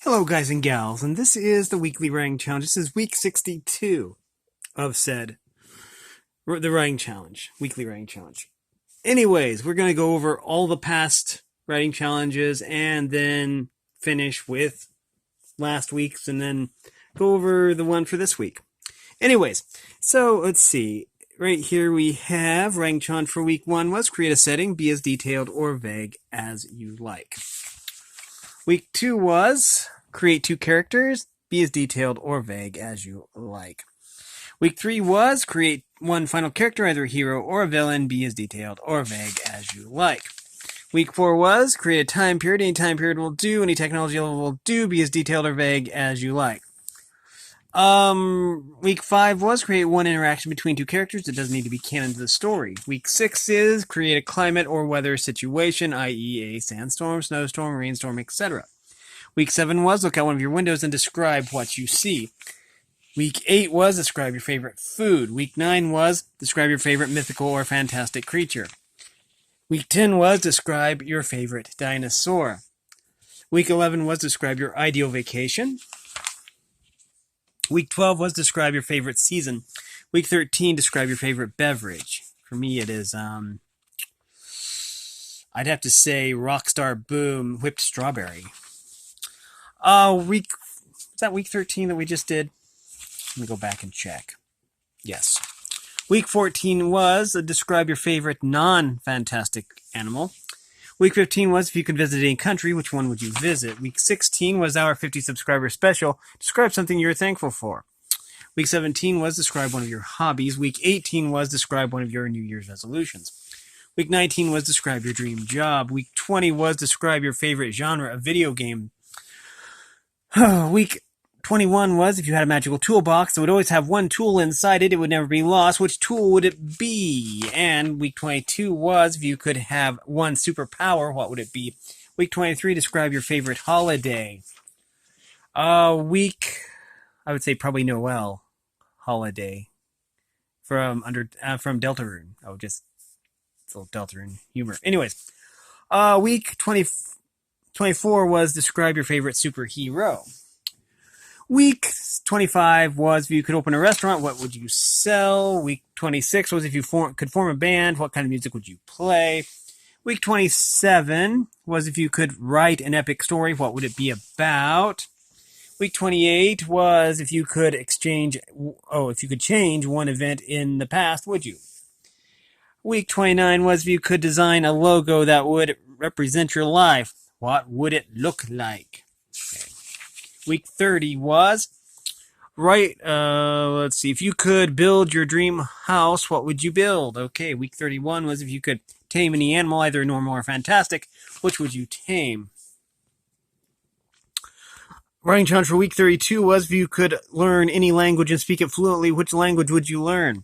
Hello, guys and gals, and this is the weekly writing challenge. This is week 62 of the writing challenge, weekly writing challenge. Anyways, we're going to go over all the past writing challenges and then finish with last week's and then go over the one for this week. Anyways, so let's see. Right here we have writing challenge for week 1 was create a setting, be as detailed or vague as you like. Week 2 was create 2 characters, be as detailed or vague as you like. Week 3 was create 1 final character, either a hero or a villain, be as detailed or vague as you like. Week 4 was create a time period, any time period will do, any technology level will do, be as detailed or vague as you like. Week 5 was create 1 interaction between 2 characters. It doesn't need to be canon to the story. Week 6 is create a climate or weather situation, i.e. a sandstorm, snowstorm, rainstorm, etc. Week 7 was look out one of your windows and describe what you see. Week 8 was describe your favorite food. Week 9 was describe your favorite mythical or fantastic creature. Week 10 was describe your favorite dinosaur. Week 11 was describe your ideal vacation. Week 12 was describe your favorite season. Week 13, describe your favorite beverage. For me, it is, I'd have to say Rockstar Boom Whipped Strawberry. Is that week 13 that we just did? Let me go back and check. Yes. Week 14 was describe your favorite non-fantastic animal. Week 15 was if you could visit any country, which one would you visit? Week 16 was our 50 subscriber special. Describe something you're thankful for. Week 17 was describe one of your hobbies. Week 18 was describe one of your New Year's resolutions. Week 19 was describe your dream job. Week 20 was describe your favorite genre of video game. Week 21 was if you had a magical toolbox that would always have one tool inside it, it would never be lost. Which tool would it be? And week 22 was if you could have one superpower, what would it be? Week 23, describe your favorite holiday. I would say probably Noel holiday from Deltarune. It's a little Deltarune humor. Anyways, week 24 was describe your favorite superhero. Week 25 was if you could open a restaurant, what would you sell? Week 26 was if you could form a band, what kind of music would you play? Week 27 was if you could write an epic story, what would it be about? Week 28 was if you could change one event in the past, would you? Week 29 was if you could design a logo that would represent your life, what would it look like? Okay. Week 30 was, let's see, if you could build your dream house, what would you build? Okay, week 31 was if you could tame any animal, either normal or fantastic, which would you tame? Writing challenge for week 32 was if you could learn any language and speak it fluently, which language would you learn?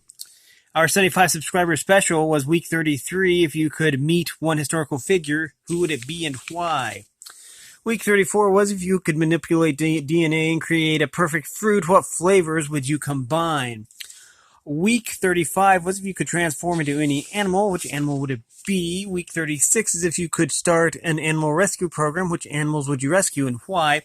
Our 75 subscriber special was week 33, if you could meet one historical figure, who would it be and why? Week 34 was if you could manipulate DNA and create a perfect fruit, what flavors would you combine? Week 35 was if you could transform into any animal, which animal would it be? Week 36 is if you could start an animal rescue program, which animals would you rescue and why?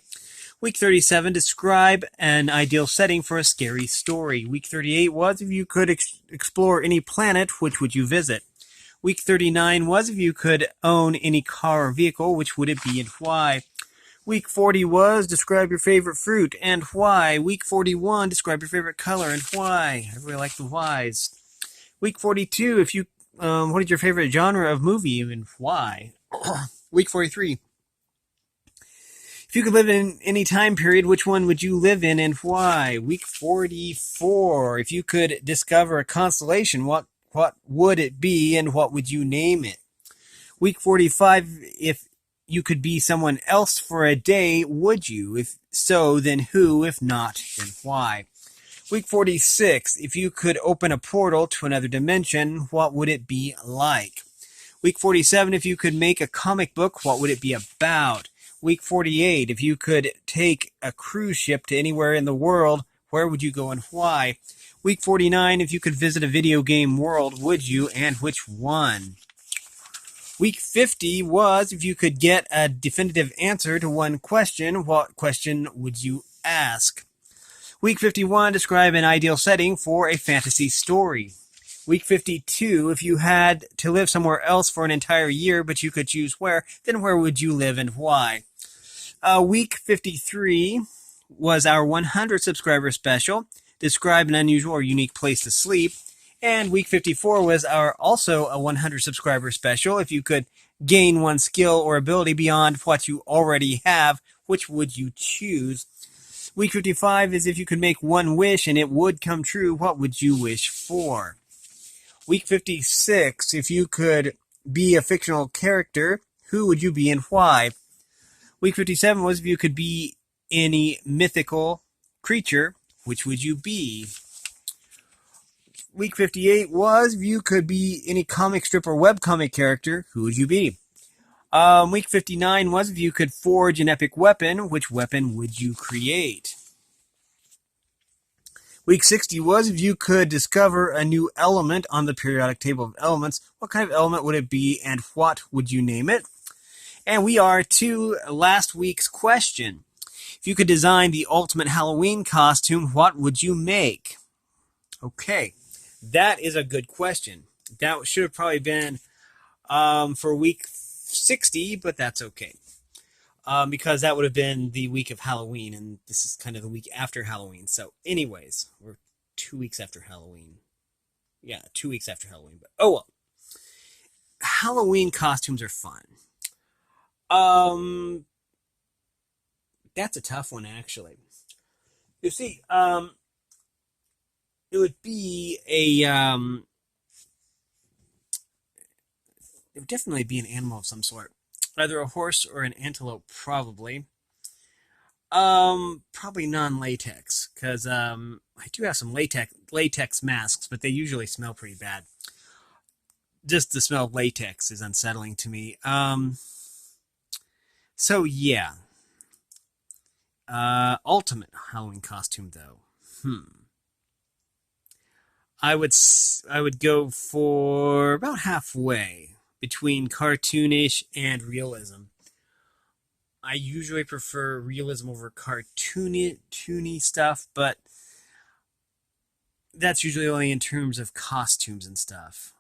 Week 37, describe an ideal setting for a scary story. Week 38 was if you could explore any planet, which would you visit? Week 39 was if you could own any car or vehicle, which would it be and why? Week 40 was describe your favorite fruit and why. Week 41, describe your favorite color and why. I really like the whys. Week 42, what is your favorite genre of movie and why? Week 43, if you could live in any time period, which one would you live in and why? Week 44, if you could discover a constellation, what would it be and what would you name it? Week 45, if you could be someone else for a day, would you? If so, then who? If not, then why? Week 46, if you could open a portal to another dimension, what would it be like? Week 47, if you could make a comic book, what would it be about? Week 48, if you could take a cruise ship to anywhere in the world, where would you go and why? Week 49, if you could visit a video game world, would you, and which one? Week 50 was if you could get a definitive answer to one question, what question would you ask? Week 51, describe an ideal setting for a fantasy story. Week 52, if you had to live somewhere else for an entire year, but you could choose where, then where would you live and why? Week 53 was our 100 subscriber special. Describe an unusual or unique place to sleep. And week 54 was also a 100 subscriber special. If you could gain one skill or ability beyond what you already have, which would you choose? Week 55 is if you could make one wish and it would come true, what would you wish for? Week 56, if you could be a fictional character, who would you be and why? Week 57 was if you could be any mythical creature, which would you be? Week 58 was if you could be any comic strip or webcomic character, who would you be? Week 59 was if you could forge an epic weapon, which weapon would you create? Week 60 was if you could discover a new element on the periodic table of elements, what kind of element would it be and what would you name it? And we are to last week's question. If you could design the ultimate Halloween costume, what would you make? Okay, that is a good question. That should have probably been for week 60, but that's okay. Because that would have been the week of Halloween, and this is kind of the week after Halloween. So anyways, we're 2 weeks after Halloween. Yeah, 2 weeks after Halloween. But oh well. Halloween costumes are fun. That's a tough one, actually. You see, it would be it would definitely be an animal of some sort. Either a horse or an antelope, probably. Probably non-latex, because I do have some latex masks, but they usually smell pretty bad. Just the smell of latex is unsettling to me. So yeah. Ultimate Halloween costume, though. I would go for about halfway between cartoonish and realism. I usually prefer realism over cartoony stuff, but that's usually only in terms of costumes and stuff.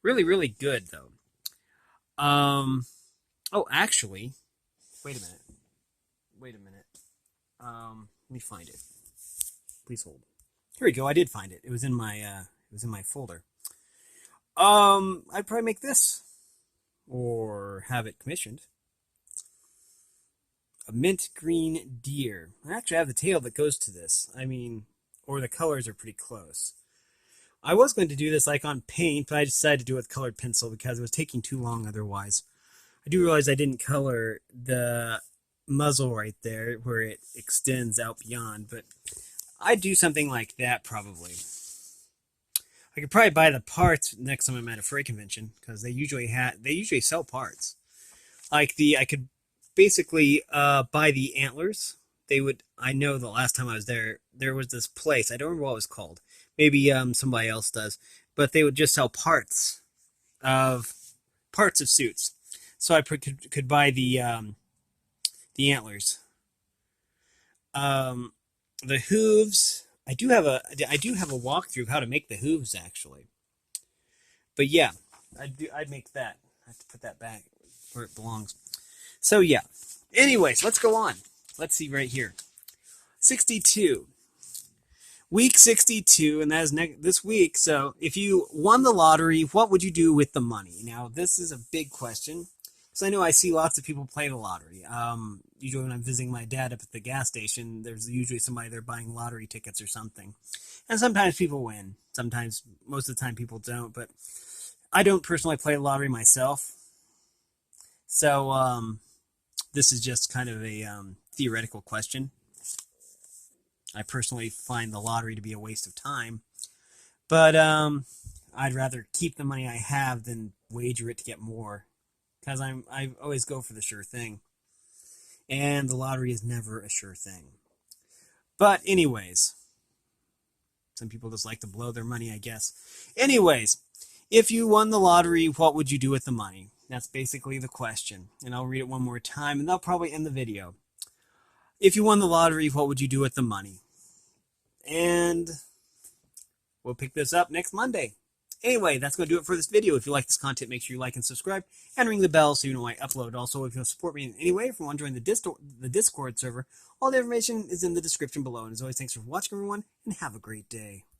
Really, really good, though. Oh, actually, wait a minute. Let me find it. Please hold. Here we go. I did find it. It was in my folder. I'd probably make this, or have it commissioned. A mint green deer. I actually have the tail that goes to this. I mean, or the colors are pretty close. I was going to do this like on paint, but I decided to do it with colored pencil because it was taking too long otherwise. I do realize I didn't color the muzzle right there where it extends out beyond, but I'd do something like that probably. I could probably buy the parts next time I'm at a freight convention because they usually sell parts. I could basically buy the antlers. I know the last time I was there was this place. I don't remember what it was called. Maybe somebody else does, but they would just sell parts of suits. So I could buy the antlers. The hooves. I do have a walkthrough of how to make the hooves actually. But yeah, I'd make that. I have to put that back where it belongs. So yeah. Anyways, let's go on. Let's see right here. 62. Week 62, and that is this week. So if you won the lottery, what would you do with the money? Now, this is a big question. So I know I see lots of people play the lottery. Usually when I'm visiting my dad up at the gas station, there's usually somebody there buying lottery tickets or something. And sometimes people win. Sometimes, most of the time, people don't. But I don't personally play the lottery myself. So this is just kind of a theoretical question. I personally find the lottery to be a waste of time. But I'd rather keep the money I have than wager it to get more. Because I always go for the sure thing. And the lottery is never a sure thing. But anyways, some people just like to blow their money, I guess. Anyways, If you won the lottery, what would you do with the money? That's basically the question. And I'll read it one more time, and that'll probably end the video. If you won the lottery, what would you do with the money? And we'll pick this up next Monday. Anyway, that's going to do it for this video. If you like this content, make sure you like and subscribe and ring the bell so you know when I upload. Also, if you want to support me in any way, if you want to join the Discord server, all the information is in the description below. And as always, thanks for watching, everyone, and have a great day.